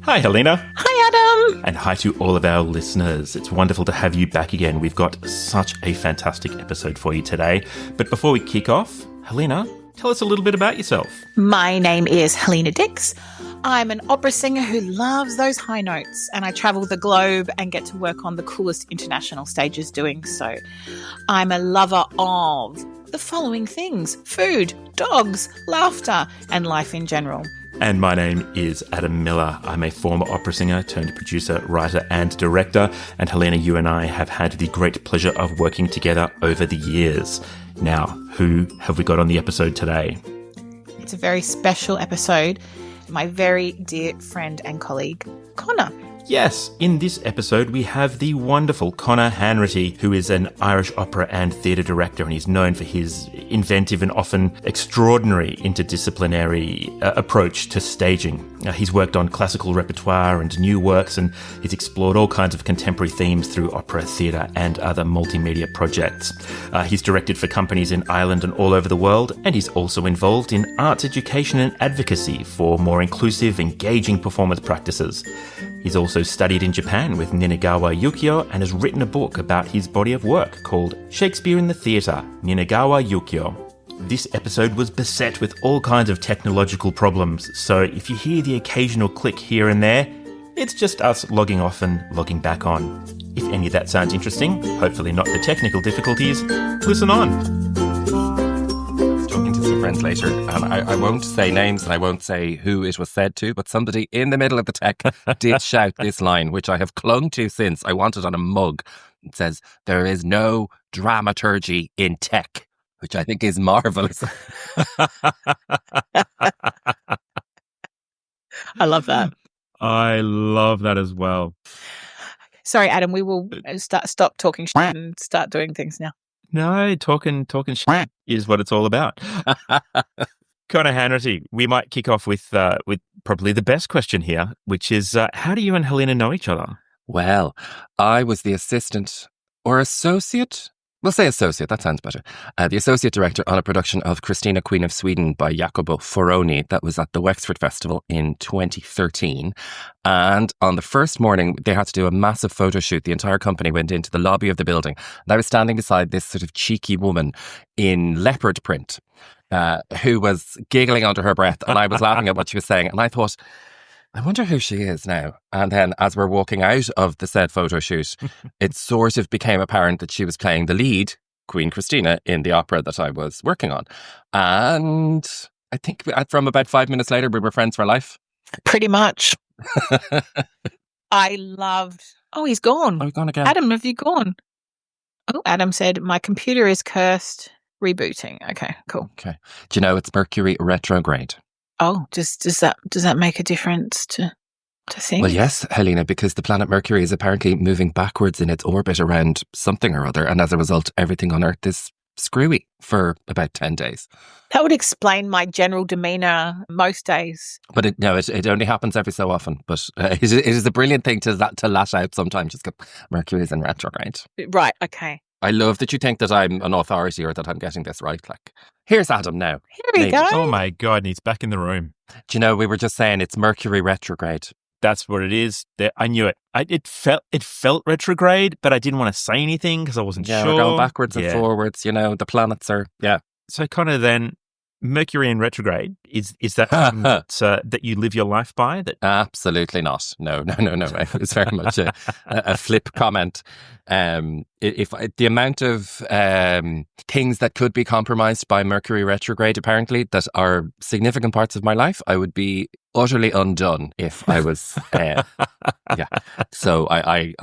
Hi, Helena. Hi, Adam. And hi to all of our listeners. It's wonderful to have you back again. We've got such a fantastic episode for you today. But before we kick off, Helena, tell us a little bit about yourself. My name is Helena Dix. I'm an opera singer who loves those high notes, and I travel the globe and get to work on the coolest international stages doing so. I'm a lover of the following things: food, dogs, laughter, and life in general. And my name is Adam Miller. I'm a former opera singer turned producer, writer and director. And Helena, you and I have had the great pleasure of working together over the years. Now, who have we got on the episode today? It's a very special episode. My very dear friend and colleague, Conor. Yes, in this episode we have the wonderful Conor Hanratty, who is an Irish opera and theatre director, and he's known for his inventive and often extraordinary interdisciplinary approach to staging. He's worked on classical repertoire and new works, and he's explored all kinds of contemporary themes through opera, theatre and other multimedia projects. He's directed for companies in Ireland and all over the world, and he's also involved in arts education and advocacy for more inclusive, engaging performance practices. He's also studied in Japan with Ninagawa Yukio and has written a book about his body of work called Shakespeare in the Theatre, Ninagawa Yukio. This episode was beset with all kinds of technological problems, so if you hear the occasional click here and there, it's just us logging off and logging back on. If any of that sounds interesting, hopefully not the technical difficulties, listen on. Friends later, and I won't say names and I won't say who it was said to, but somebody in the middle of the tech did shout this line, which I have clung to since. I want it on a mug. It says, "There is no dramaturgy in tech," which I think is marvellous. I love that. I love that as well. Sorry, Adam, we will stop talking shit and start doing things now. No, talking shit is what it's all about. Conor Hanratty, we might kick off with probably the best question here, which is, how do you and Helena know each other? Well, I was the assistant or associate. We'll say associate, that sounds better. The associate director on a production of Christina, Queen of Sweden by Jacopo Foroni that was at the Wexford Festival in 2013. And on the first morning, they had to do a massive photo shoot. The entire company went into the lobby of the building. And I was standing beside this sort of cheeky woman in leopard print who was giggling under her breath. And I was laughing at what she was saying. And I thought, I wonder who she is now. And then as we're walking out of the said photo shoot, it sort of became apparent that she was playing the lead, Queen Christina, in the opera that I was working on. And I think from about 5 minutes later, we were friends for life. Pretty much. I loved... Oh, he's gone. Oh, he's gone again. Adam, have you gone? Oh, Adam said, my computer is cursed. Rebooting. Okay, cool. Okay. Do you know it's Mercury retrograde? Oh, does that make a difference to things? Well, yes, Helena, because the planet Mercury is apparently moving backwards in its orbit around something or other, and as a result, everything on Earth is screwy for about 10 days. That would explain my general demeanour most days. But it only happens every so often. But it is a brilliant thing to lash out sometimes. Just go, Mercury is in retrograde. Right. Okay. I love that you think that I'm an authority or that I'm getting this right. Like, here's Adam now. Here we go. Oh my God, and he's back in the room. Do you know, we were just saying it's Mercury retrograde. That's what it is. I knew it. It felt retrograde, but I didn't want to say anything because I wasn't sure. Yeah, we're going backwards and forwards. You know, the planets are, yeah. So kind of then, Mercury in retrograde, is that something that you live your life by? That Absolutely not. No. It was very much a flip comment. If the amount of things that could be compromised by Mercury retrograde, apparently, that are significant parts of my life, I would be utterly undone if I was. Yeah. So I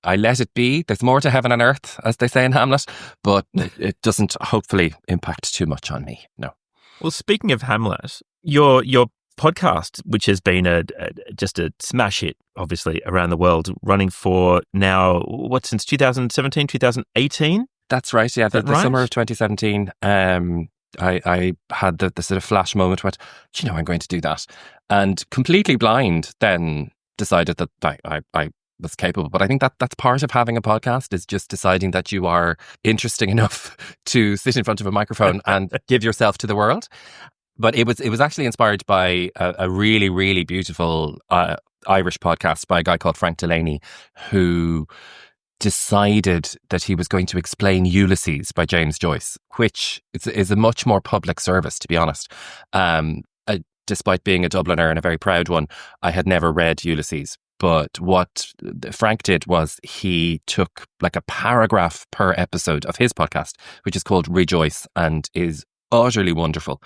let it be. There's more to heaven and earth, as they say in Hamlet, but it doesn't hopefully impact too much on me. No. Well, speaking of Hamlet, your podcast, which has been just a smash hit, obviously, around the world, running for now, since 2017, 2018? That's right, yeah. The summer of 2017, I had the sort of flash moment where, I'm going to do that. And completely blind, then decided that I was capable. But I think that's part of having a podcast, is just deciding that you are interesting enough to sit in front of a microphone and give yourself to the world. But it was actually inspired by a really, really beautiful Irish podcast by a guy called Frank Delaney, who decided that he was going to explain Ulysses by James Joyce, which is a much more public service, to be honest. Despite being a Dubliner and a very proud one, I had never read Ulysses. But what Frank did was he took like a paragraph per episode of his podcast, which is called Rejoice and is utterly wonderful.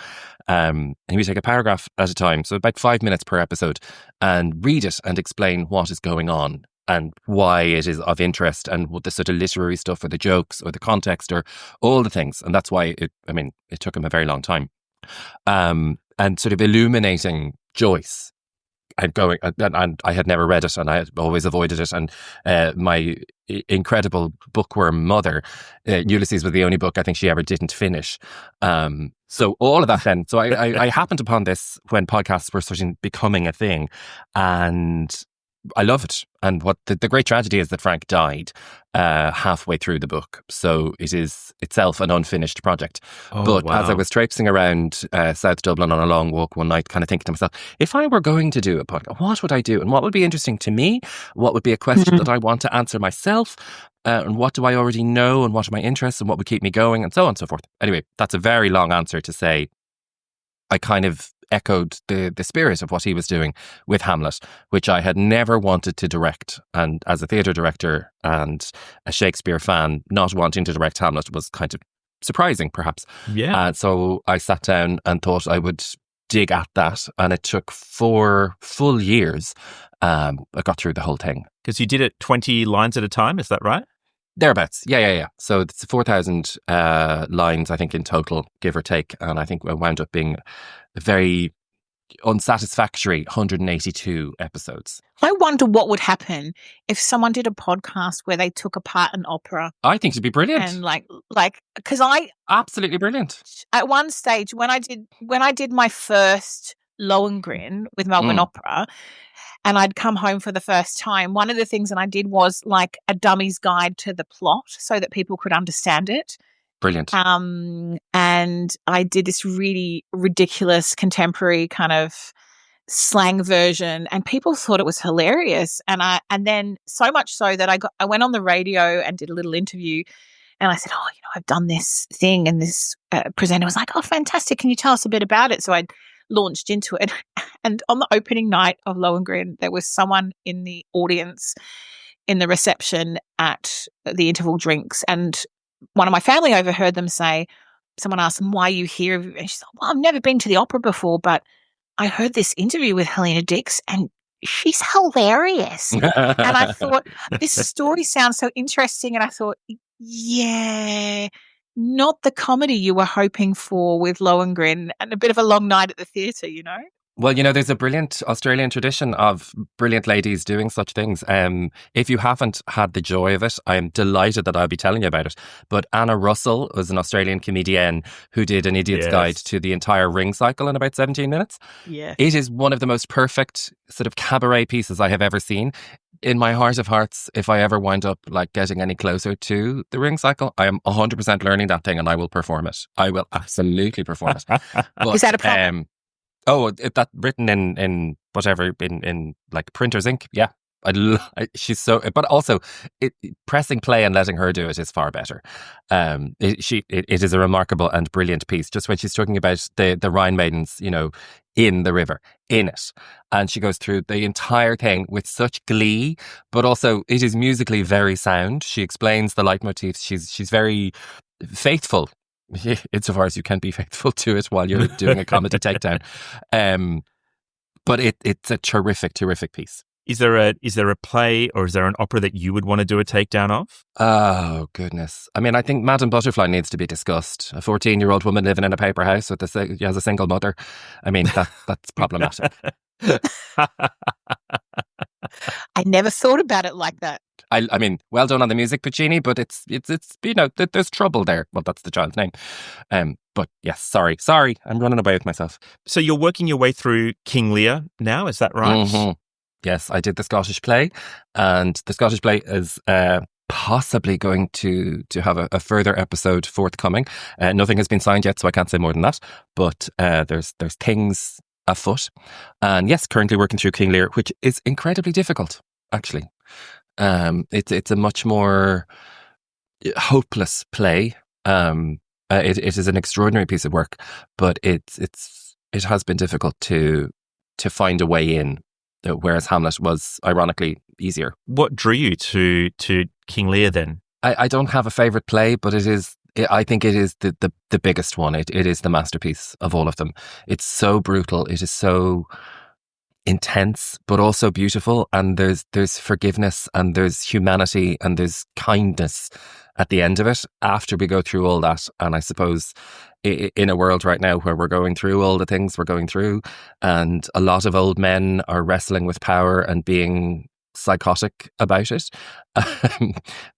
And he would take a paragraph at a time, so about 5 minutes per episode, and read it and explain what is going on and why it is of interest and what the sort of literary stuff or the jokes or the context or all the things. And that's why it took him a very long time. And sort of illuminating Joyce and going, and I had never read it and I had always avoided it. And my incredible bookworm mother, Ulysses was the only book I think she ever didn't finish. So all of that then. So I happened upon this when podcasts were sort of becoming a thing, and I love it. And what the great tragedy is that Frank died halfway through the book. So it is itself an unfinished project. But as I was traipsing around South Dublin on a long walk one night, kind of thinking to myself, if I were going to do a podcast, what would I do? And what would be interesting to me? What would be a question that I want to answer myself? And what do I already know? And what are my interests? And what would keep me going? And so on and so forth. Anyway, that's a very long answer to say I kind of echoed the spirit of what he was doing with Hamlet, which I had never wanted to direct. And as a theatre director and a Shakespeare fan, not wanting to direct Hamlet was kind of surprising, perhaps. Yeah. So I sat down and thought I would dig at that. And it took 4 full years. I got through the whole thing. Because you did it 20 lines at a time, is that right? Thereabouts. Yeah. So it's 4,000 lines, I think, in total, give or take. And I think it wound up being a very unsatisfactory 182 episodes. I wonder what would happen if someone did a podcast where they took apart an opera. I think it'd be brilliant. And because I absolutely brilliant. At one stage when I did my first Lohengrin with Melbourne Opera, and I'd come home for the first time, one of the things that I did was like a dummy's guide to the plot so that people could understand it. Brilliant. And I did this really ridiculous contemporary kind of slang version, and people thought it was hilarious. And then so much so that I went on the radio and did a little interview, and I said, I've done this thing, and this presenter was like, oh, fantastic. Can you tell us a bit about it? So I launched into it. And on the opening night of Lohengrin, there was someone in the audience in the reception at the interval drinks, and one of my family overheard them say, someone asked them, why are you here? And she said, well, I've never been to the opera before, but I heard this interview with Helena Dix and she's hilarious. And I thought, this story sounds so interesting. And I thought, yeah, not the comedy you were hoping for with Lohengrin and a bit of a long night at the theatre, you know? Well, there's a brilliant Australian tradition of brilliant ladies doing such things. If you haven't had the joy of it, I am delighted that I'll be telling you about it. But Anna Russell was an Australian comedian who did an idiot's guide to the entire Ring cycle in about 17 minutes. Yeah. It is one of the most perfect sort of cabaret pieces I have ever seen. In my heart of hearts, if I ever wind up like getting any closer to the Ring cycle, I am 100% learning that thing and I will perform it. I will absolutely perform it. But, is that a problem? That written in whatever, in like printer's ink. Yeah. She's so, but also pressing play and letting her do it is far better. It is a remarkable and brilliant piece. Just when she's talking about the Rhine maidens, in the river, in it. And she goes through the entire thing with such glee, but also it is musically very sound. She explains the leitmotifs. She's very faithful, insofar as you can be faithful to it while you're doing a comedy takedown. But it's a terrific, terrific piece. Is there a play or is there an opera that you would want to do a takedown of? Oh, goodness. I mean, I think Madame Butterfly needs to be discussed. A 14-year-old woman living in a paper house as a single mother. I mean, that's problematic. I never thought about it like that. I mean, well done on the music, Puccini, but it's there's trouble there. Well, that's the child's name. But yes, sorry, I'm running away with myself. So you're working your way through King Lear now, is that right? Mm-hmm. Yes, I did the Scottish play, and the Scottish play is possibly going to have a further episode forthcoming. Nothing has been signed yet, so I can't say more than that. But there's kings afoot. And yes, currently working through King Lear, which is incredibly difficult, actually. It's a much more hopeless play. It is an extraordinary piece of work, but it has been difficult to find a way in, whereas Hamlet was ironically easier. What drew you to King Lear then? I don't have a favourite play, but I think it is the biggest one. It is the masterpiece of all of them. It's so brutal. It is so intense, but also beautiful. And there's forgiveness, and there's humanity, and there's kindness at the end of it after we go through all that. And I suppose in a world right now where we're going through all the things we're going through, and a lot of old men are wrestling with power and being psychotic about it,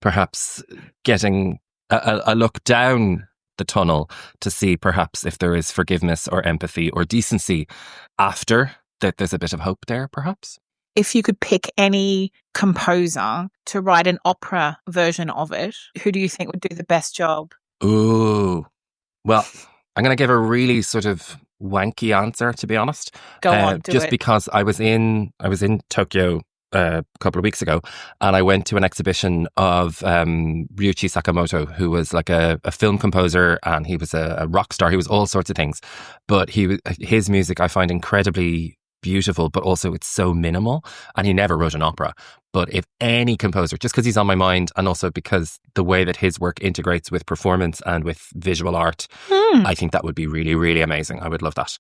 perhaps getting a look down the tunnel to see perhaps if there is forgiveness or empathy or decency after, that there's a bit of hope there, perhaps. If you could pick any composer to write an opera version of it, who do you think would do the best job? Ooh. Well, I'm going to give a really sort of wanky answer, to be honest. Go on, do just it. because I was in Tokyo a couple of weeks ago, and I went to an exhibition of Ryuichi Sakamoto, who was like a film composer, and he was a rock star. He was all sorts of things, but his music I find incredibly beautiful, but also it's so minimal, and he never wrote an opera. But if any composer, just because he's on my mind, and also because the way that his work integrates with performance and with visual art, I think that would be really, really amazing. I would love that.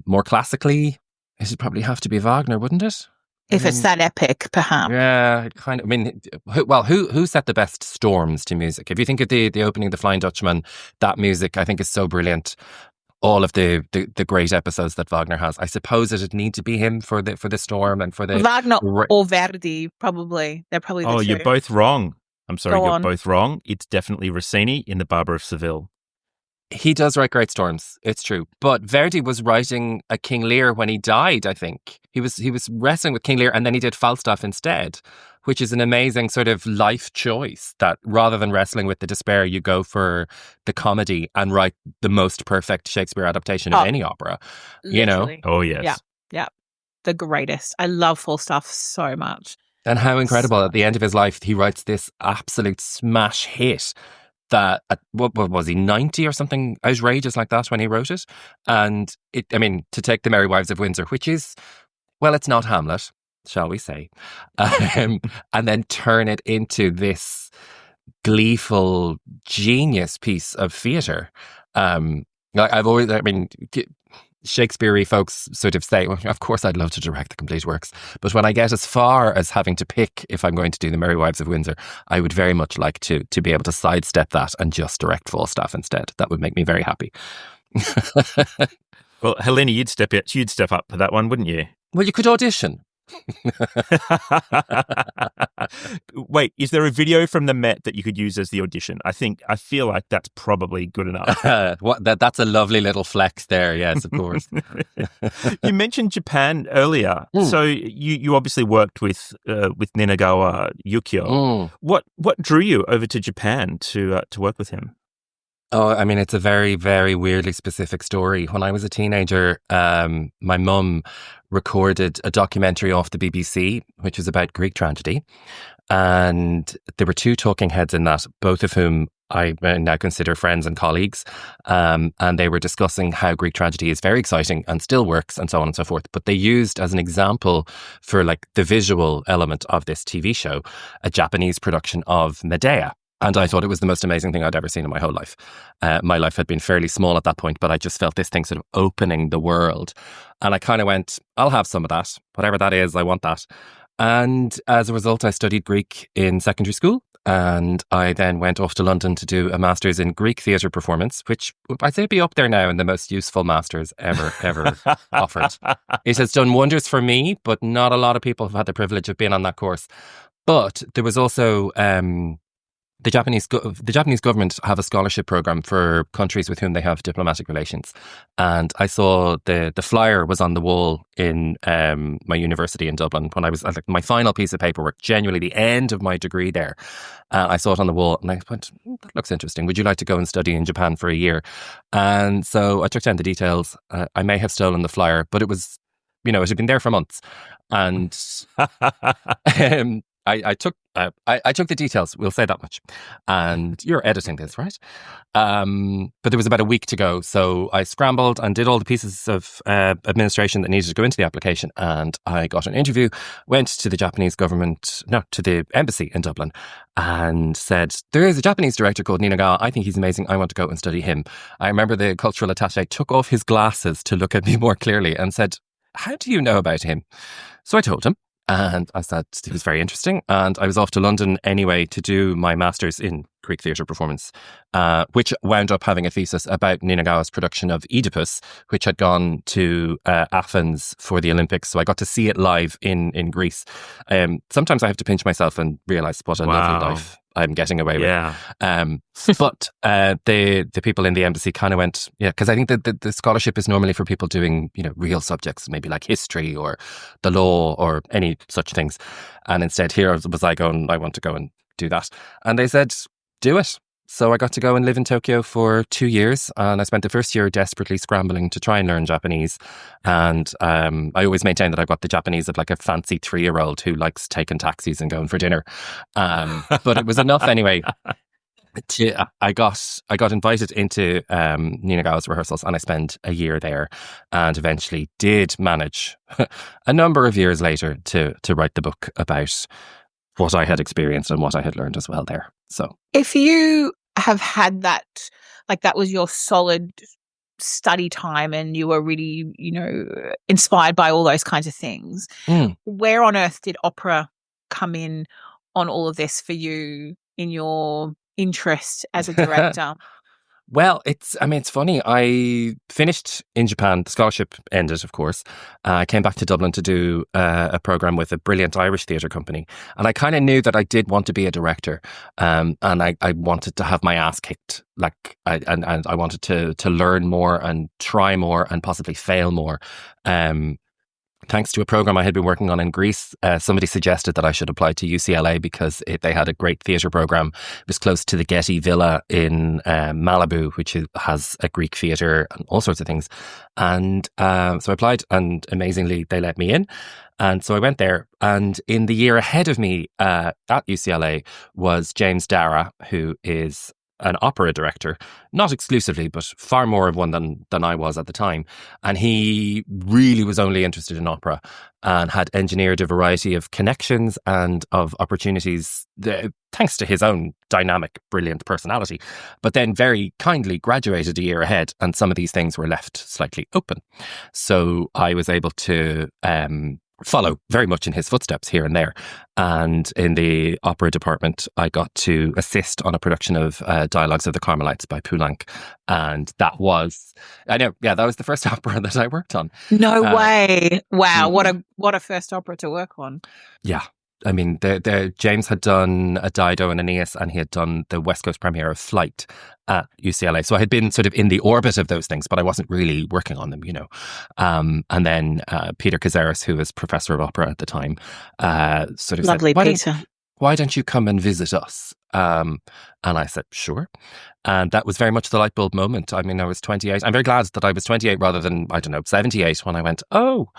More classically, it would probably have to be Wagner, wouldn't it? If it's that epic, perhaps. Yeah, kind of. I mean, who set the best storms to music? If you think of the opening of The Flying Dutchman, that music I think is so brilliant. All of the great episodes that Wagner has, I suppose it'd need to be him for the storm and for the Wagner or Verdi, probably. They're probably the two. You're both wrong. I'm sorry, Go you're on. both wrong. It's definitely Rossini in The Barber of Seville. He does write great storms, it's true. But Verdi was writing a King Lear when he died, I think. He was wrestling with King Lear, and then he did Falstaff instead, which is an amazing sort of life choice, that rather than wrestling with the despair, you go for the comedy and write the most perfect Shakespeare adaptation of any opera. Literally. You know? Oh, yes. Yeah. The greatest. I love Falstaff so much. And how incredible, at the end of his life, he writes this absolute smash hit that, what was he, 90 or something outrageous like that when he wrote it? And to take The Merry Wives of Windsor, which is, well, it's not Hamlet, shall we say, and then turn it into this gleeful, genius piece of theatre. Shakespeare-y folks sort of say, well, of course I'd love to direct the complete works, but when I get as far as having to pick if I'm going to do The Merry Wives of Windsor, I would very much like to be able to sidestep that and just direct Falstaff instead. That would make me very happy. Well, Helena, you'd step up for that one, wouldn't you? Well, you could audition. Wait, is there a video from the Met that you could use as the audition? I feel like that's probably good enough. That's a lovely little flex there. Yes, of course. You mentioned Japan earlier, so you obviously worked with Ninagawa Yukio. What drew you over to Japan to work with him? Oh, I mean, it's a very, very weirdly specific story. When I was a teenager, my mum recorded a documentary off the BBC, which was about Greek tragedy. And there were two talking heads in that, both of whom I now consider friends and colleagues. And they were discussing how Greek tragedy is very exciting and still works and so on and so forth. But they used as an example for like the visual element of this TV show, a Japanese production of Medea. And I thought it was the most amazing thing I'd ever seen in my whole life. My life had been fairly small at that point, but I just felt this thing sort of opening the world. And I kind of went, I'll have some of that. Whatever that is, I want that. And as a result, I studied Greek in secondary school. And I then went off to London to do a master's in Greek theatre performance, which I'd say be up there now in the most useful masters ever offered. It has done wonders for me, but not a lot of people have had the privilege of being on that course. But there was also The Japanese government have a scholarship program for countries with whom they have diplomatic relations, and I saw the flyer was on the wall in my university in Dublin when I was like my final piece of paperwork, genuinely the end of my degree there. I saw it on the wall and I went, that looks interesting. Would you like to go and study in Japan for a year? And so I took down the details. I may have stolen the flyer, but it was, it had been there for months, and I took the details. We'll say that much. And you're editing this, right? But there was about a week to go, so I scrambled and did all the pieces of administration that needed to go into the application. And I got an interview. Went to the to the embassy in Dublin, and said, "There is a Japanese director called Ninagawa. I think he's amazing. I want to go and study him." I remember the cultural attaché took off his glasses to look at me more clearly and said, "How do you know about him?" So I told him. And I said it was very interesting. And I was off to London anyway to do my master's in Greek theatre performance, which wound up having a thesis about Ninagawa's production of Oedipus, which had gone to Athens for the Olympics. So I got to see it live in Greece. Sometimes I have to pinch myself and realise what a lovely life I'm getting away with. But the people in the embassy kind of went, because I think that the scholarship is normally for people doing, real subjects, maybe like history or the law or any such things. And instead here was I going, I want to go and do that. And they said, do it. So I got to go and live in Tokyo for 2 years, and I spent the first year desperately scrambling to try and learn Japanese. And I always maintain that I've got the Japanese of like a fancy 3-year-old who likes taking taxis and going for dinner. But it was enough anyway. I got invited into Ninagawa's rehearsals, and I spent a year there, and eventually did manage a number of years later to write the book about what I had experienced and what I had learned as well there. So if you have had that, like that was your solid study time and you were really, inspired by all those kinds of things, where on earth did opera come in on all of this for you in your interest as a director? Well, it's funny. I finished in Japan. The scholarship ended, of course. I came back to Dublin to do a programme with a brilliant Irish theatre company. And I kind of knew that I did want to be a director. And I wanted to have my ass kicked. And I wanted to learn more and try more and possibly fail more. Thanks to a program I had been working on in Greece, somebody suggested that I should apply to UCLA because they had a great theatre program. It was close to the Getty Villa in Malibu, which has a Greek theatre and all sorts of things. And so I applied, and amazingly, they let me in. And so I went there, and in the year ahead of me at UCLA was James Dara, who is an opera director, not exclusively, but far more of one than I was at the time. And he really was only interested in opera and had engineered a variety of connections and of opportunities, thanks to his own dynamic, brilliant personality, but then very kindly graduated a year ahead, and some of these things were left slightly open. So I was able to follow very much in his footsteps here and there. And in the opera department, I got to assist on a production of Dialogues of the Carmelites by Poulenc. And that was the first opera that I worked on. No way. Wow. What a first opera to work on. Yeah. I mean, James had done a Dido and Aeneas, and he had done the West Coast premiere of Flight at UCLA. So I had been sort of in the orbit of those things, but I wasn't really working on them, And then Peter Cazares, who was professor of opera at the time, sort of Lovely said, Peter. Why don't you come and visit us? And I said, sure. And that was very much the light bulb moment. I mean, I was 28. I'm very glad that I was 28 rather than, 78 when I went, oh,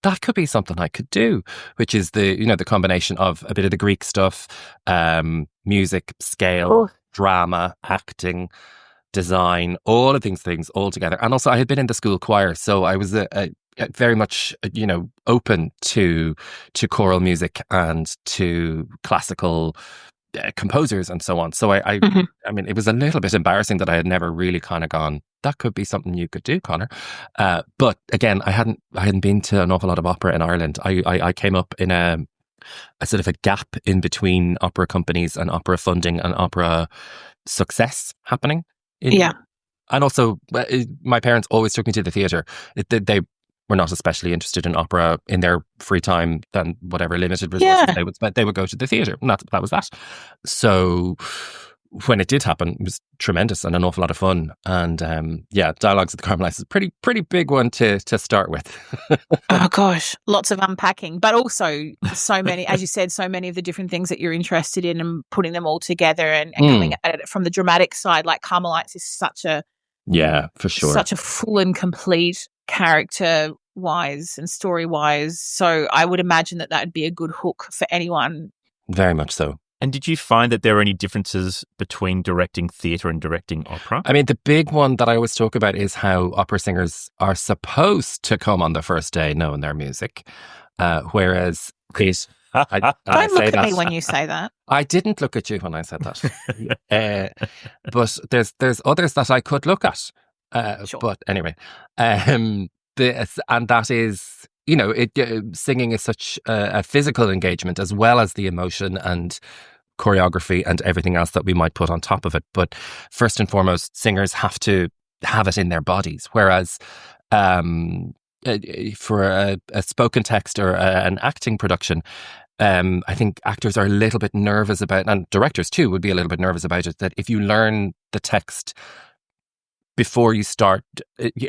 that could be something I could do, which is the combination of a bit of the Greek stuff, music, scale, drama, acting, design, all of these things all together. And also I had been in the school choir, so I was very much, open to choral music and to classical composers and so on. So I mean, it was a little bit embarrassing that I had never really kind of gone, that could be something you could do, Conor. But again, I hadn't been to an awful lot of opera in Ireland. I came up in a sort of a gap in between opera companies and opera funding and opera success happening. And also, my parents always took me to the theatre. were not especially interested in opera in their free time, than whatever limited resources they would spend, they would go to the theatre. And that was that. So when it did happen, it was tremendous and an awful lot of fun. And Dialogues at the Carmelites is a pretty big one to start with. Oh gosh, lots of unpacking, but also so many, as you said, so many of the different things that you're interested in, and putting them all together and coming at it from the dramatic side. Like Carmelites is such a for sure, such a full and complete character wise and story wise. So I would imagine that would be a good hook for anyone. Very much so. And did you find that there are any differences between directing theatre and directing opera? I mean, the big one that I always talk about is how opera singers are supposed to come on the first day knowing their music, whereas please. Don't look at me when you say that. I didn't look at you when I said that. But there's others that I could look at. Sure. But anyway, and that is, singing is such a physical engagement as well as the emotion and choreography and everything else that we might put on top of it. But first and foremost, singers have to have it in their bodies. Whereas for a spoken text or an acting production, I think actors are a little bit nervous about, and directors too would be a little bit nervous about it, that if you learn the text before you start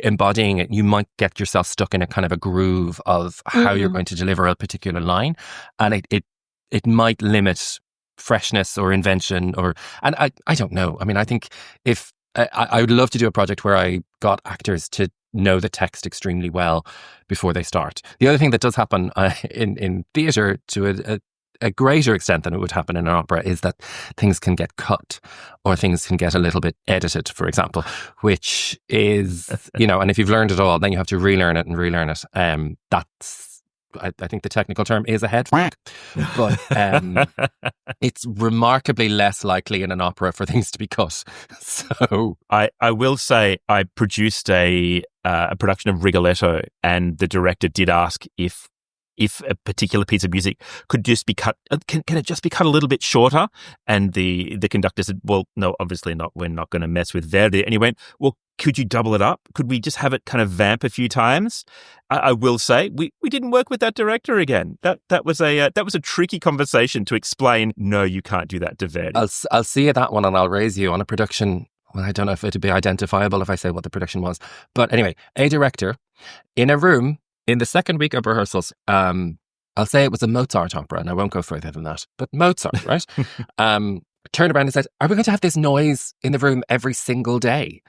embodying it, you might get yourself stuck in a kind of a groove of how you're going to deliver a particular line, and it might limit freshness or invention, and I don't know. I mean, I think if I would love to do a project where I got actors to know the text extremely well before they start. The other thing that does happen in theatre to a greater extent than it would happen in an opera is that things can get cut or things can get a little bit edited, for example, which is, and if you've learned it all, then you have to relearn it and relearn it. That's, I think the technical term is a head fuck, but it's remarkably less likely in an opera for things to be cut. So I will say I produced a production of Rigoletto, and the director did ask if a particular piece of music could just be cut, can it just be cut a little bit shorter? And the conductor said, well, no, obviously not. We're not going to mess with Verdi. And he went, well, could you double it up? Could we just have it kind of vamp a few times? I will say we didn't work with that director again. That was a tricky conversation to explain. No, you can't do that to Verdi. I'll see you that one, and I'll raise you on a production. Well, I don't know if it'd be identifiable if I say what the production was, but anyway, a director in a room in the second week of rehearsals. I'll say it was a Mozart opera, and I won't go further than that. But Mozart, right? Turned around and said, "Are we going to have this noise in the room every single day?"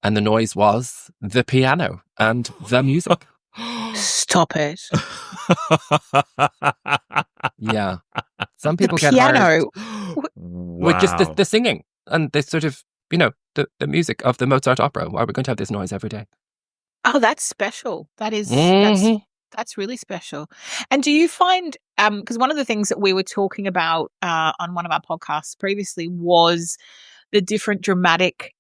And the noise was the piano and the music. Stop it. Yeah. Some people the get piano. With just the singing and the sort of, the music of the Mozart opera. Are we going to have this noise every day? Oh, that's special. That is, that's really special. And do you find, because one of the things that we were talking about on one of our podcasts previously was the different dramatic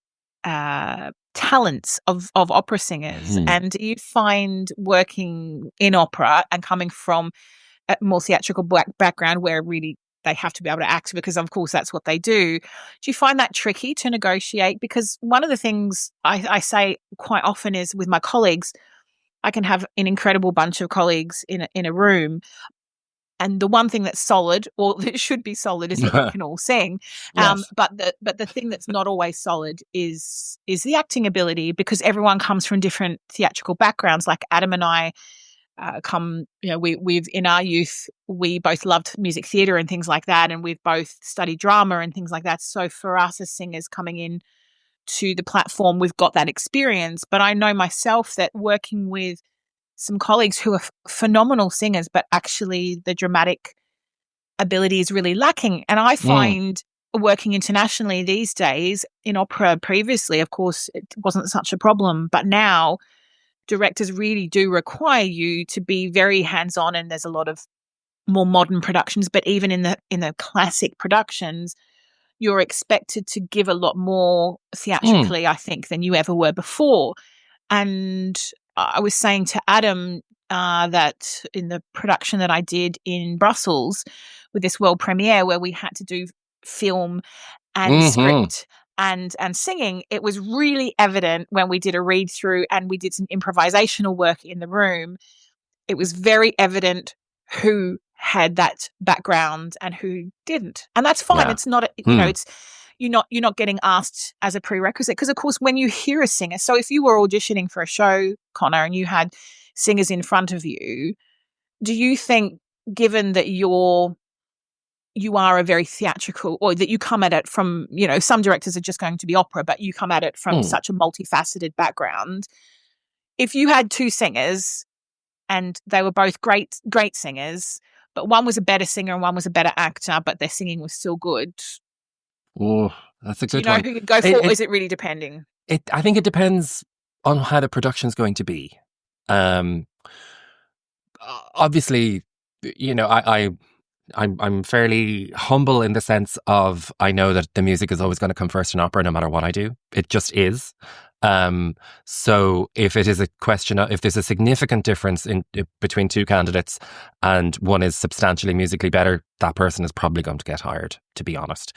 talents of opera singers. And do you find working in opera and coming from a more theatrical background where really they have to be able to act because, of course, that's what they do. Do you find that tricky to negotiate? Because one of the things I say quite often is with my colleagues, I can have an incredible bunch of colleagues in a room, and the one thing that's solid, or it should be solid, is that we can all sing. Yes. But the thing that's not always solid is the acting ability, because everyone comes from different theatrical backgrounds. Like Adam and I come, we've in our youth, we both loved music theatre and things like that, and we've both studied drama and things like that. So for us as singers coming in to the platform, we've got that experience. But I know myself that working with some colleagues who are phenomenal singers, but actually the dramatic ability is really lacking. And I find working internationally these days, in opera previously, of course, it wasn't such a problem, but now directors really do require you to be very hands-on, and there's a lot of more modern productions, but even in the classic productions, you're expected to give a lot more theatrically, I think, than you ever were before. And I was saying to Adam that in the production that I did in Brussels with this world premiere, where we had to do film and script and singing, it was really evident when we did a read through and we did some improvisational work in the room. It was very evident who had that background and who didn't. And that's fine. Yeah. It's not, it's you're not getting asked as a prerequisite, because of course when you hear a singer, so if you were auditioning for a show, Conor, and you had singers in front of you, do you think, given that you are a very theatrical, or that you come at it from, some directors are just going to be opera, but you come at it from such a multifaceted background, if you had two singers and they were both great singers, but one was a better singer and one was a better actor, but their singing was still good, Oh, that's a do you good know one. who you'd go for, or is it really depending? I think it depends on how the production's going to be. Obviously, I'm fairly humble in the sense of I know that the music is always going to come first in opera, no matter what I do. It just is. So if it is a question of, if there's a significant difference between two candidates and one is substantially musically better, that person is probably going to get hired, to be honest.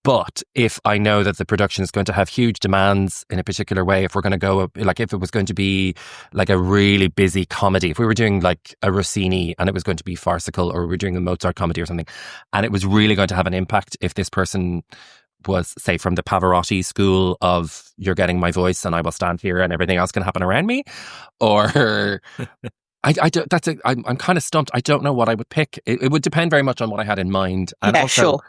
But if I know that the production is going to have huge demands in a particular way, if we're going to go, like if it was going to be like a really busy comedy, if we were doing like a Rossini and it was going to be farcical, or we were doing a Mozart comedy or something, and it was really going to have an impact if this person was, say, from the Pavarotti school of you're getting my voice and I will stand here and everything else can happen around me, or... I don't, I'm kind of stumped. I don't know what I would pick. It would depend very much on what I had in mind. And also, Sure.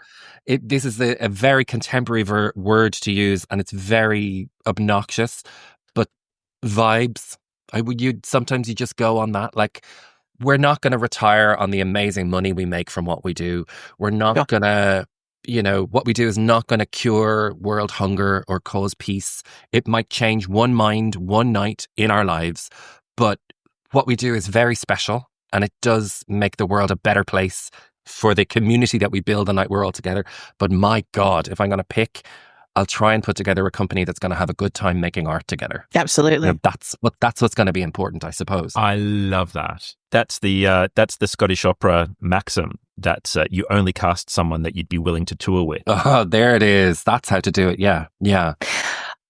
This is a very contemporary word to use, and it's very obnoxious, but vibes. Sometimes you just go on that. Like, we're not going to retire on the amazing money we make from what we do. We're not going to, what we do is not going to cure world hunger or cause peace. It might change one mind, one night in our lives, but what we do is very special, and it does make the world a better place for the community that we build the night we're all together. But my God, if I'm going to pick, I'll try and put together a company that's going to have a good time making art together. Absolutely. That's what's going to be important, I suppose. I love that. That's the Scottish opera maxim, that you only cast someone that you'd be willing to tour with. Oh, there it is. That's how to do it. Yeah.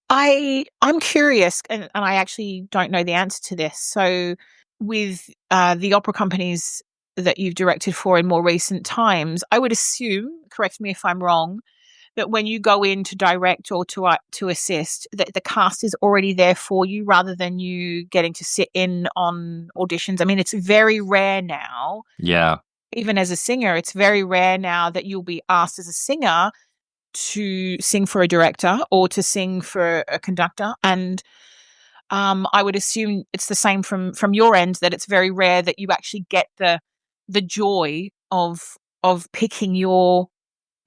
I'm curious, and I actually don't know the answer to this. So with the opera companies that you've directed for in more recent times, I would assume, correct me if I'm wrong, that when you go in to direct or to assist, that the cast is already there for you rather than you getting to sit in on auditions. I mean, it's very rare now. Yeah. Even as a singer, it's very rare now that you'll be asked as a singer to sing for a director or to sing for a conductor. And I would assume it's the same from your end, that it's very rare that you actually get the joy of picking your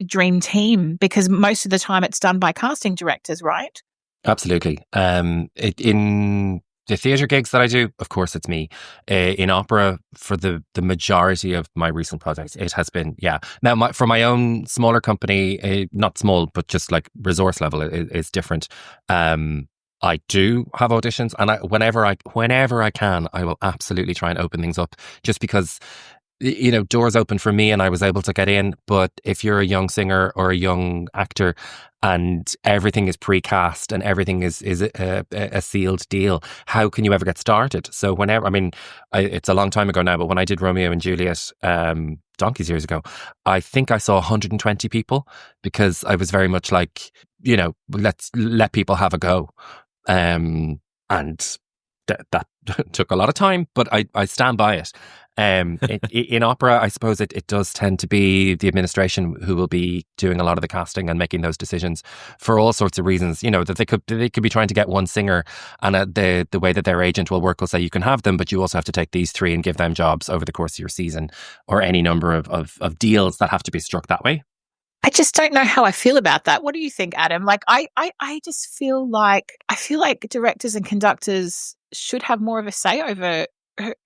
dream team, because most of the time it's done by casting directors, right? Absolutely. In the theatre gigs that I do, of course, it's me. In opera, for the majority of my recent projects, it has been, yeah. Now, for my own smaller company, not small, but just like resource level, is different. I do have auditions, and whenever I can, I will absolutely try and open things up, just because, doors open for me and I was able to get in. But if you're a young singer or a young actor and everything is precast and everything is a sealed deal, how can you ever get started? So it's a long time ago now, but when I did Romeo and Juliet, donkeys years ago, I think I saw 120 people, because I was very much like, let's let people have a go. And that took a lot of time, but I stand by it. In opera, I suppose it does tend to be the administration who will be doing a lot of the casting and making those decisions for all sorts of reasons. That they could be trying to get one singer, and the way that their agent will work will say you can have them, but you also have to take these three and give them jobs over the course of your season, or any number of deals that have to be struck that way. I just don't know how I feel about that. What do you think, Adam? Like, I just feel like directors and conductors should have more of a say over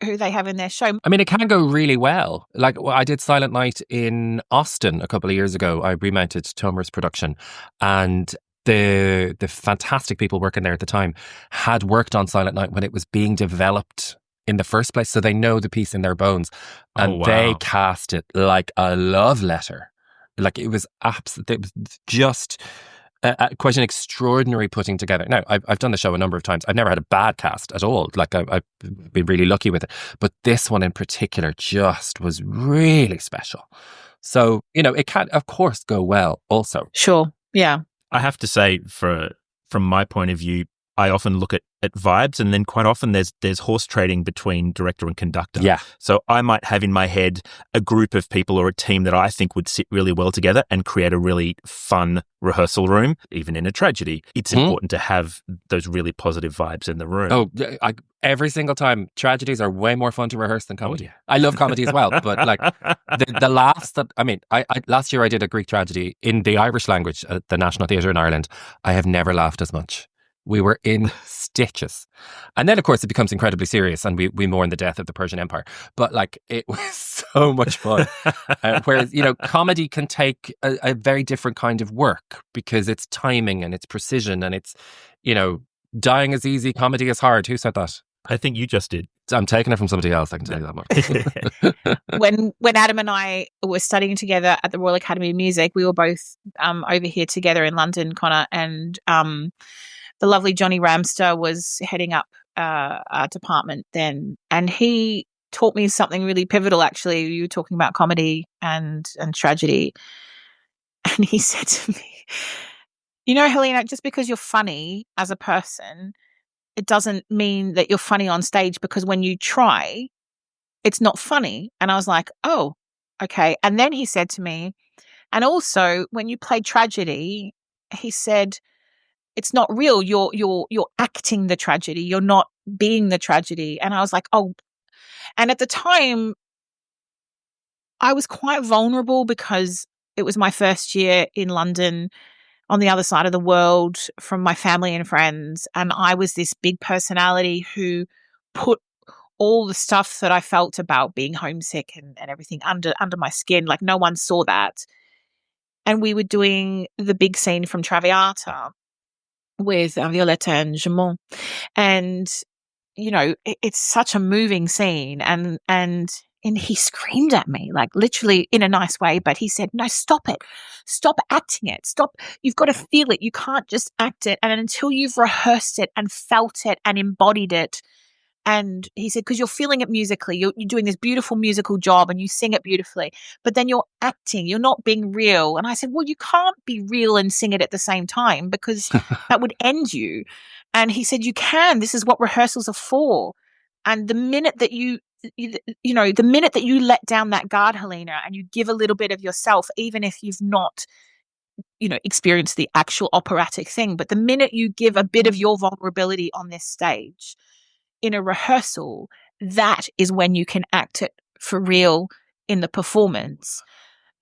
who they have in their show. I mean, it can go really well. Like, I did Silent Night in Austin a couple of years ago. I remounted Tomer's production, and the fantastic people working there at the time had worked on Silent Night when it was being developed in the first place, so they know the piece in their bones, and they cast it like a love letter. Like, it was just quite an extraordinary putting together. Now, I've done the show a number of times. I've never had a bad cast at all. Like, I've been really lucky with it. But this one in particular just was really special. So, it can, of course, go well also. Sure. Yeah. I have to say, from my point of view, I often look at vibes, and then quite often there's horse trading between director and conductor. Yeah. So I might have in my head a group of people or a team that I think would sit really well together and create a really fun rehearsal room. Even in a tragedy, it's important to have those really positive vibes in the room. Oh, every single time. Tragedies are way more fun to rehearse than comedy. Oh, yeah. I love comedy as well, but like the laughs that, I last year I did a Greek tragedy in the Irish language at the National Theatre in Ireland. I have never laughed as much. We were in stitches. And then, of course, it becomes incredibly serious and we mourn the death of the Persian Empire. But, like, it was so much fun. Whereas, comedy can take a very different kind of work because it's timing and it's precision and it's, dying is easy, comedy is hard. Who said that? I think you just did. I'm taking it from somebody else, I can tell you that much. When Adam and I were studying together at the Royal Academy of Music, we were both over here together in London, Connor, and the lovely Johnny Ramster was heading up our department then, and he taught me something really pivotal. Actually, you were talking about comedy and tragedy, and he said to me, Helena, just because you're funny as a person, it doesn't mean that you're funny on stage, because when you try, it's not funny. And I was like, oh, okay. And then he said to me, and also when you play tragedy, he said, it's not real. You're acting the tragedy. You're not being the tragedy. And I was like, oh. And at the time, I was quite vulnerable because it was my first year in London on the other side of the world from my family and friends. And I was this big personality who put all the stuff that I felt about being homesick and everything under my skin. Like, no one saw that. And we were doing the big scene from Traviata with Violetta and Jamon. And, it's such a moving scene. And he screamed at me, like literally in a nice way, but he said, no, stop it. Stop acting it. Stop. You've got to feel it. You can't just act it. And until you've rehearsed it and felt it and embodied it. And he said, because you're feeling it musically, you're doing this beautiful musical job and you sing it beautifully, but then you're acting, you're not being real. And I said, well, you can't be real and sing it at the same time because that would end you. And he said, you can. This is what rehearsals are for. And the minute that the minute that you let down that guard, Helena, and you give a little bit of yourself, even if you've not, experienced the actual operatic thing, but the minute you give a bit of your vulnerability on this stage, in a rehearsal, that is when you can act it for real in the performance.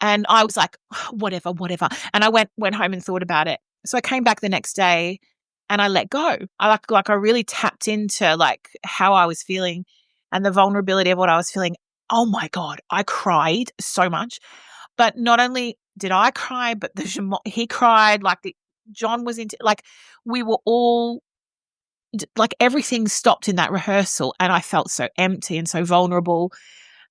And I was like, whatever. And I went home and thought about it. So I came back the next day and I let go. I really tapped into like how I was feeling and the vulnerability of what I was feeling. Oh my God, I cried so much. But not only did I cry, but he cried. Like John was into, like we were all, like everything stopped in that rehearsal, and I felt so empty and so vulnerable,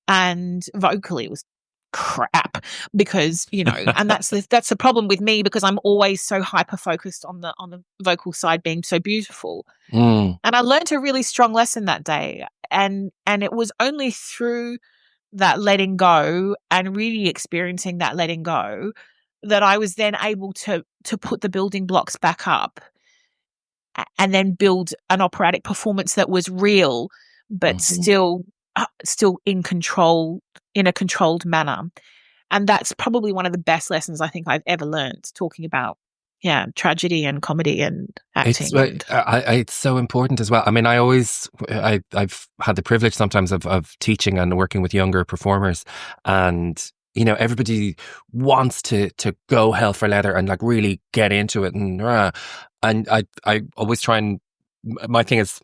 and vocally it was crap because and that's the problem with me, because I'm always so hyper focused on the vocal side being so beautiful. And I learned a really strong lesson that day, and it was only through that letting go and really experiencing that letting go that I was then able to put the building blocks back up and then build an operatic performance that was real, but still in control, in a controlled manner. And that's probably one of the best lessons I think I've ever learned, talking about, tragedy and comedy and acting. It's so important as well. I mean, I've had the privilege sometimes of teaching and working with younger performers, and everybody wants to go hell for leather and like really get into it, and I always try and, my thing is,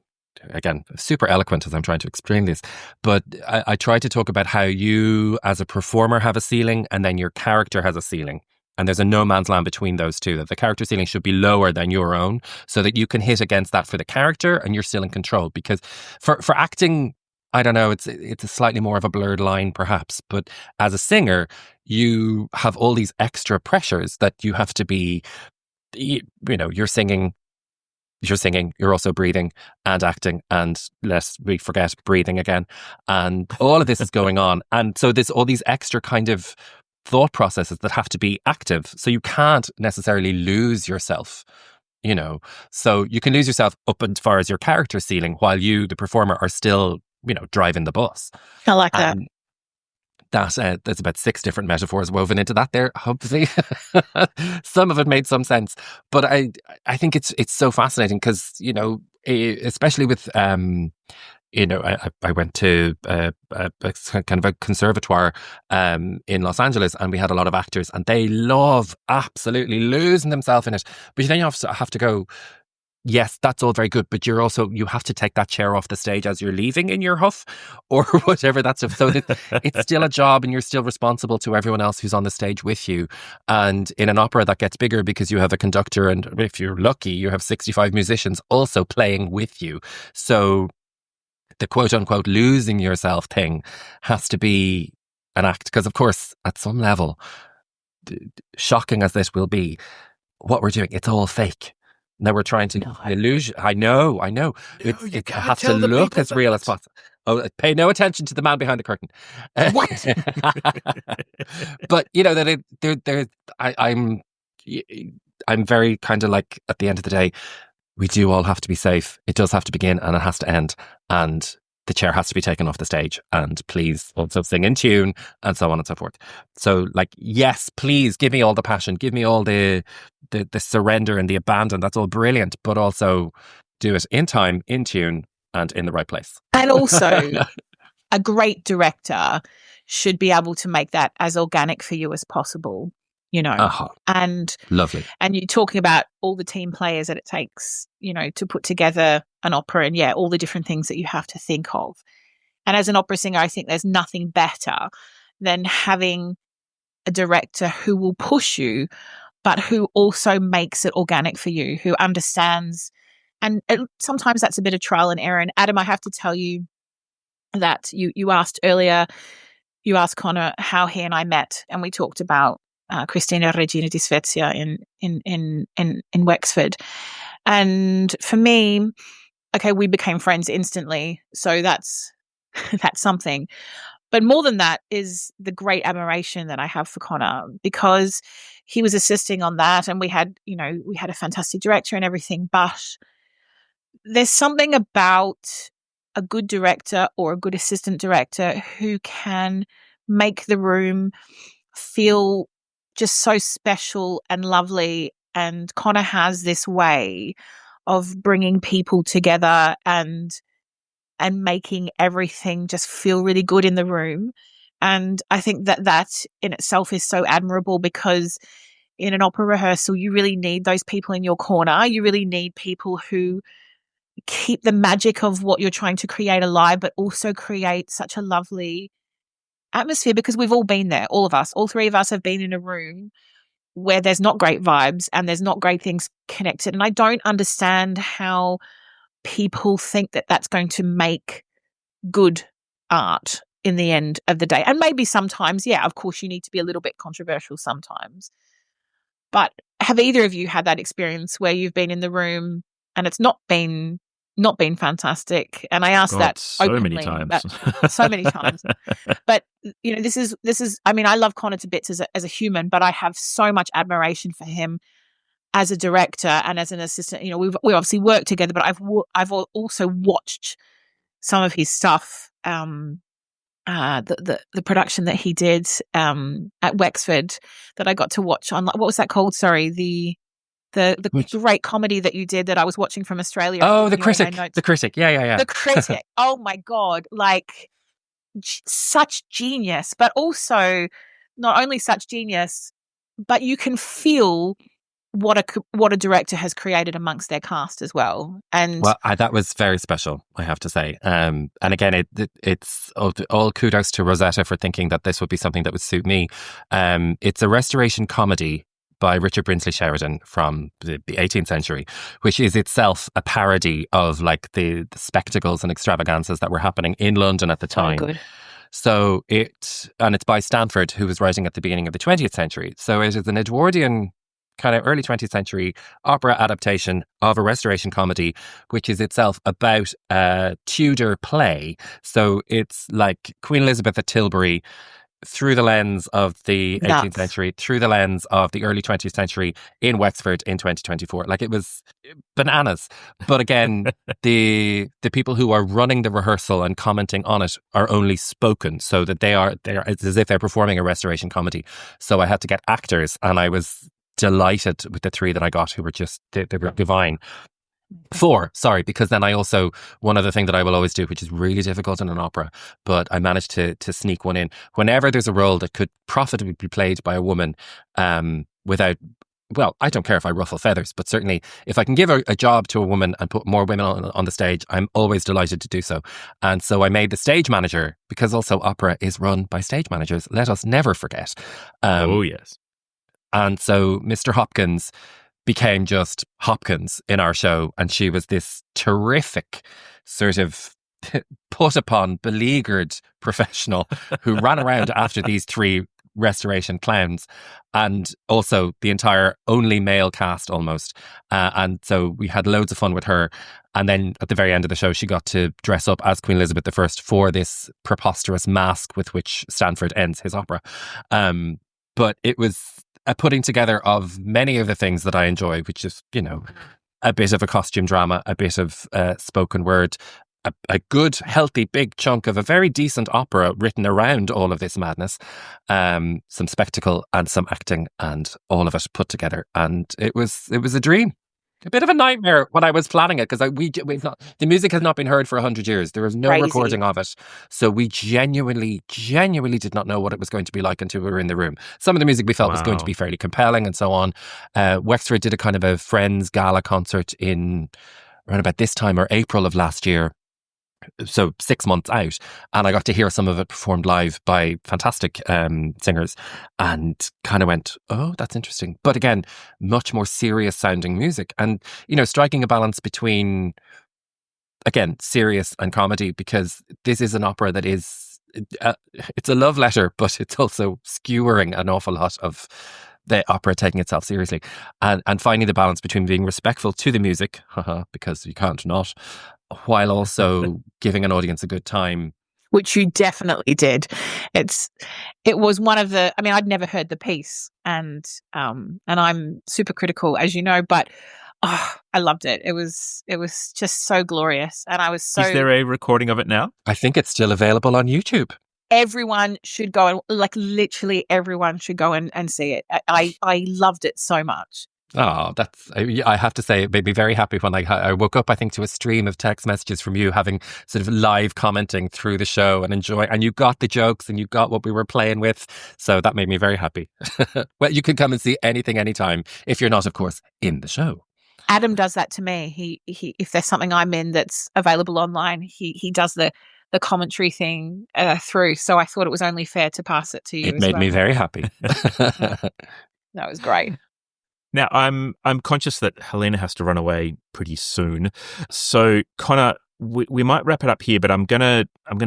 again, super eloquent as I'm trying to explain this, but I try to talk about how you as a performer have a ceiling and then your character has a ceiling. And there's a no man's land between those two, that the character ceiling should be lower than your own so that you can hit against that for the character and you're still in control. Because for acting, I don't know, it's a slightly more of a blurred line perhaps, but as a singer, you have all these extra pressures that you have to be you're singing, you're also breathing and acting, and lest we forget, breathing again. And all of this is going on. And so there's all these extra kind of thought processes that have to be active. So you can't necessarily lose yourself, So you can lose yourself up as far as your character ceiling while you, the performer, are still, driving the bus. I like that. There's about 6 different metaphors woven into that there, hopefully. Some of it made some sense. But I think it's so fascinating because, especially with, I went to a kind of a conservatoire in Los Angeles, and we had a lot of actors, and they love absolutely losing themselves in it. But then you have to go, yes, that's all very good, but you have to take that chair off the stage as you're leaving in your huff or whatever that's. So it's still a job, and you're still responsible to everyone else who's on the stage with you. And in an opera, that gets bigger because you have a conductor, and if you're lucky, you have 65 musicians also playing with you. So the quote unquote losing yourself thing has to be an act, because of course, at some level, shocking as this will be, what we're doing, it's all fake. Now we're trying to illusion. I know. It has to look as real as possible. Oh, pay no attention to the man behind the curtain. What? But I'm very kind of like, at the end of the day, we do all have to be safe. It does have to begin and it has to end, and the chair has to be taken off the stage, and please also sing in tune, and so on and so forth. So, like, yes, please give me all the passion, give me all the surrender and the abandon. That's all brilliant, but also do it in time, in tune, and in the right place. And also, a great director should be able to make that as organic for you as possible. And lovely. And you're talking about all the team players that it takes, to put together an opera, and all the different things that you have to think of. And as an opera singer, I think there's nothing better than having a director who will push you, but who also makes it organic for you, who understands. And sometimes that's a bit of trial and error. And Adam, I have to tell you that you asked earlier, you asked Conor how he and I met, and we talked about Cristina Regina di Svezia in Wexford. And for me, okay, we became friends instantly. So that's something. But more than that is the great admiration that I have for Conor, because he was assisting on that, and we had a fantastic director and everything. But there's something about a good director or a good assistant director who can make the room feel just so special and lovely. And Conor has this way of bringing people together and making everything just feel really good in the room. And I think that in itself is so admirable, because in an opera rehearsal, you really need those people in your corner. You really need people who keep the magic of what you're trying to create alive, but also create such a lovely atmosphere, because we've all been there. All of us, all 3 of us have been in a room where there's not great vibes and there's not great things connected. And I don't understand how people think that that's going to make good art in the end of the day. And maybe sometimes, of course, you need to be a little bit controversial sometimes. But have either of you had that experience where you've been in the room and it's not been fantastic? And I ask that openly, so many times. But this is. I mean, I love Conor to bits as a human, but I have so much admiration for him as a director and as an assistant. We obviously worked together, but I've also watched some of his stuff. The production that he did at Wexford that I got to watch on. What was that called? Sorry, the great comedy that you did that I was watching from Australia. Oh, The Critic. The Critic. Yeah. The Critic. Oh my God. Like such genius, but also not only such genius, but you can feel what a director has created amongst their cast as well. And that was very special, I have to say. And again, it's all kudos to Rosetta for thinking that this would be something that would suit me. It's a restoration comedy by Richard Brinsley Sheridan from the 18th century, which is itself a parody of like the spectacles and extravaganzas that were happening in London at the time. Good. So it's by Stanford, who was writing at the beginning of the 20th century. So it is an Edwardian kind of early 20th century opera adaptation of a Restoration comedy, which is itself about a Tudor play. So it's like Queen Elizabeth at Tilbury through the lens of the 18th century, through the lens of the early 20th century in Wexford in 2024. Like, it was bananas. But again, the people who are running the rehearsal and commenting on it are only spoken, so that they're it's as if they're performing a Restoration comedy. So I had to get actors, and I was delighted with the three that I got, who were just, they were divine. Four, sorry, because then I also, one other thing that I will always do, which is really difficult in an opera, but I managed to sneak one in. Whenever there's a role that could profitably be played by a woman, without, well, I don't care if I ruffle feathers, but certainly if I can give a job to a woman and put more women on the stage, I'm always delighted to do so. And so I made the stage manager, because also opera is run by stage managers. Let us never forget. Oh, yes. And so Mr. Hopkins became just Hopkins in our show, and she was this terrific sort of put upon, beleaguered professional who ran around after these three Restoration clowns, and also the entire only male cast almost. And so we had loads of fun with her. And then at the very end of the show, she got to dress up as Queen Elizabeth I for this preposterous mask with which Stanford ends his opera. But it was a putting together of many of the things that I enjoy, which is, you know, a bit of a costume drama, a bit of spoken word, a good, healthy, big chunk of a very decent opera written around all of this madness, some spectacle and some acting, and all of it put together. And it was a dream. A bit of a nightmare when I was planning it, because the music has not been heard for 100 years. There was no recording of it. So we genuinely did not know what it was going to be like until we were in the room. Some of the music we felt was going to be fairly compelling and so on. Wexford did a kind of a Friends gala concert in around about this time, or April of last year. So 6 months out, and I got to hear some of it performed live by fantastic singers, and kind of went, oh, that's interesting. But again, much more serious sounding music, and, you know, striking a balance between, again, serious and comedy, because this is an opera that is, it's a love letter, but it's also skewering an awful lot of the opera taking itself seriously, and finding the balance between being respectful to the music, because you can't not, while also giving an audience a good time. Which you definitely did. It was one of the, I mean, I'd never heard the piece, and I'm super critical, as you know, but I loved it. It was just so glorious, and I was so. Is there a recording of it now? I think it's still available on YouTube. Everyone should go, and like literally everyone should go and see it. I loved it so much. Oh, I have to say, it made me very happy when I woke up, I think, to a stream of text messages from you having sort of live commenting through the show and and you got the jokes and you got what we were playing with. So that made me very happy. Well, you can come and see anything, anytime, if you're not, of course, in the show. Adam does that to me. He if there's something I'm in that's available online, he does the commentary thing through. So I thought it was only fair to pass it to you. It made me very happy. That was great. Now, I'm conscious that Helena has to run away pretty soon. So, Conor, we might wrap it up here, but I'm gonna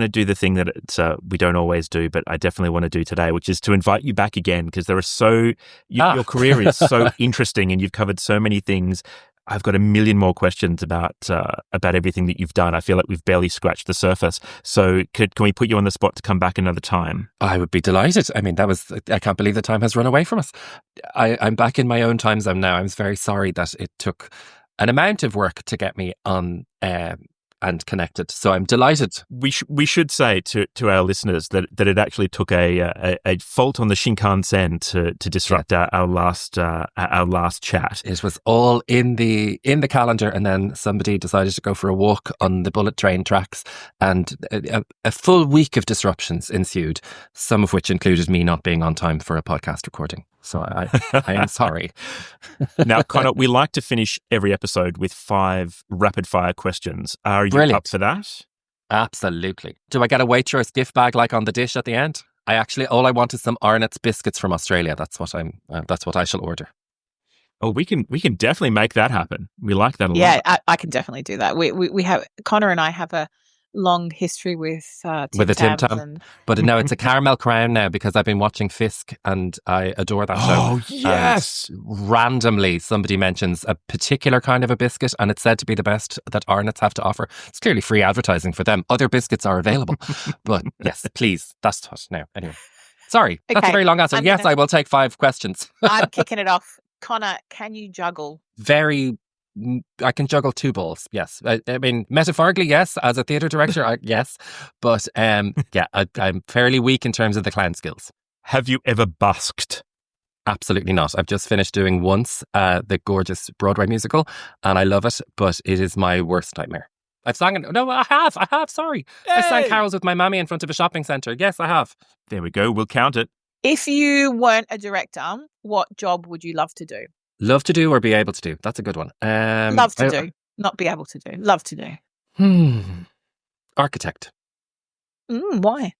do the thing that we don't always do, but I definitely want to do today, which is to invite you back again, because there are your career is so interesting, and you've covered so many things. I've got a million more questions about everything that you've done. I feel like we've barely scratched the surface. So can we put you on the spot to come back another time? I would be delighted. I mean, I can't believe the time has run away from us. I'm back in my own time zone now. I was very sorry that it took an amount of work to get me on and connected. So I'm delighted. We should say to our listeners that it actually took a fault on the Shinkansen to disrupt our last chat. It was all in the calendar, and then somebody decided to go for a walk on the bullet train tracks, and a full week of disruptions ensued, some of which included me not being on time for a podcast recording. So I am sorry. Now, Conor, we like to finish every episode with 5 rapid fire questions. Are you Brilliant. up for that? Absolutely. Do I get a Waitrose gift bag like on the dish at the end? All I want is some Arnott's biscuits from Australia. That's what I shall order. Oh, we can definitely make that happen. We like that a lot. Yeah, I can definitely do that. We have, Conor and I have a long history with With a Tim Tam Tam. and But no, it's a caramel crown now because I've been watching Fisk and I adore that show. Oh, yes. And randomly, somebody mentions a particular kind of a biscuit and it's said to be the best that Arnott's have to offer. It's clearly free advertising for them. Other biscuits are available. But yes, please, that's what now. Anyway, sorry, that's a very long answer. Yes, I will take 5 questions. I'm kicking it off. Connor, can you juggle? I can juggle 2 balls. Yes, I mean metaphorically, yes. As a theatre director, yes. But yeah, I'm fairly weak in terms of the clown skills. Have you ever busked? Absolutely not. I've just finished doing Once, the gorgeous Broadway musical, and I love it. But it is my worst nightmare. I've sang it. No, I have. Sorry, hey! I sang carols with my mammy in front of a shopping centre. Yes, I have. There we go. We'll count it. If you weren't a director, what job would you love to do? Love to do or be able to do? That's a good one. Love to do, not be able to do. Love to do. Architect. Why?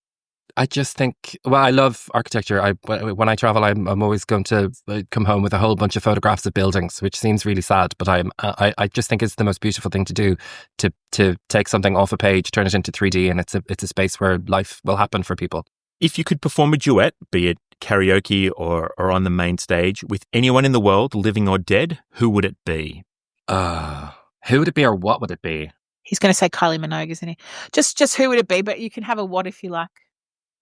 I just think, well, I love architecture. When I travel, I'm always going to come home with a whole bunch of photographs of buildings, which seems really sad. But I just think it's the most beautiful thing to do, to take something off a page, turn it into 3D, and it's a space where life will happen for people. If you could perform a duet, be it karaoke or on the main stage, with anyone in the world, living or dead, who would it be? Who would it be or what would it be? He's going to say Kylie Minogue, isn't he? Just who would it be? But you can have a what if you like.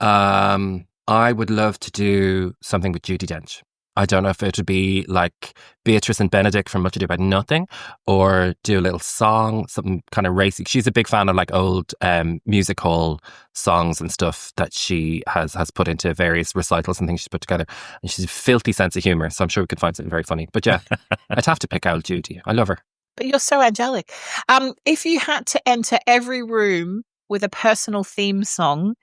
I would love to do something with Judi Dench. I don't know if it would be like Beatrice and Benedict from Much Ado About Nothing, or do a little song, something kind of racy. She's a big fan of like old music hall songs and stuff that she has put into various recitals and things she's put together. And she's a filthy sense of humour, so I'm sure we could find something very funny. But yeah, I'd have to pick out Judy. I love her. But you're so angelic. If you had to enter every room with a personal theme song,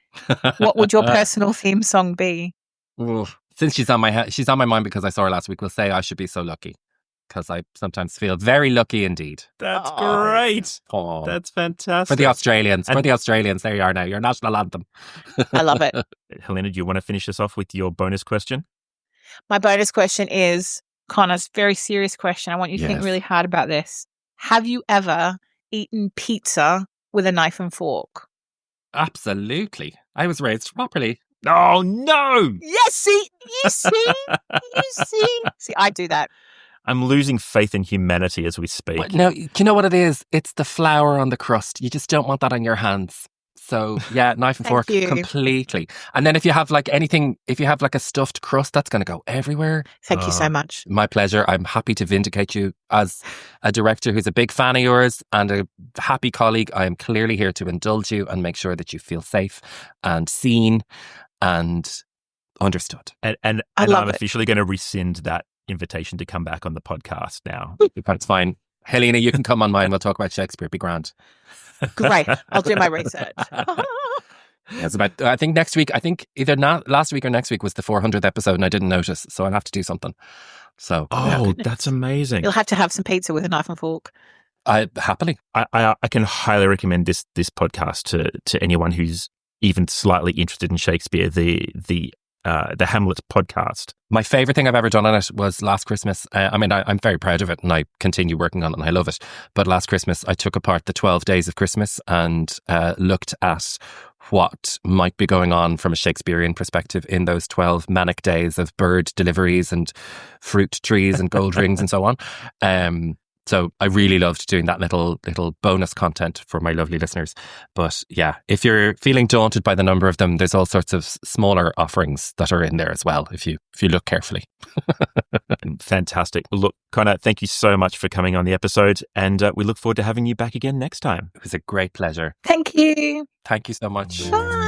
what would your personal theme song be? Oof. Since she's on my mind because I saw her last week, we'll say I should be so lucky, because I sometimes feel very lucky indeed. That's great. Aww. That's fantastic. For the Australians, there you are now, your national anthem. I love it. Helena, do you want to finish us off with your bonus question? My bonus question is, Connor's very serious question. I want you to think really hard about this. Have you ever eaten pizza with a knife and fork? Absolutely. I was raised properly. Oh, no! Yes, you see? See, I do that. I'm losing faith in humanity as we speak. But no, do you know what it is? It's the flour on the crust. You just don't want that on your hands. So yeah, knife and fork, completely. And then if you have like a stuffed crust, that's going to go everywhere. Thank you so much. My pleasure. I'm happy to vindicate you as a director who's a big fan of yours and a happy colleague. I am clearly here to indulge you and make sure that you feel safe and seen and understood. And I'm officially going to rescind that invitation to come back on the podcast now. That's fine. Helena, you can come on mine. We'll talk about Shakespeare. Be grand. Great. I'll do my research. It's about, I think next week, either last week or next week was the 400th episode and I didn't notice. So I'll have to do something. So, that's amazing. You'll have to have some pizza with a knife and fork. Happily. I can highly recommend this podcast to anyone who's even slightly interested in Shakespeare, the Hamlet podcast. My favourite thing I've ever done on it was last Christmas. I'm very proud of it and I continue working on it and I love it. But last Christmas, I took apart the 12 days of Christmas and looked at what might be going on from a Shakespearean perspective in those 12 manic days of bird deliveries and fruit trees and gold rings and so on. So I really loved doing that little bonus content for my lovely listeners. But yeah, if you're feeling daunted by the number of them, there's all sorts of smaller offerings that are in there as well, if you look carefully. Fantastic. Well, look, Conor, thank you so much for coming on the episode, and we look forward to having you back again next time. It was a great pleasure. Thank you. Thank you so much. Bye.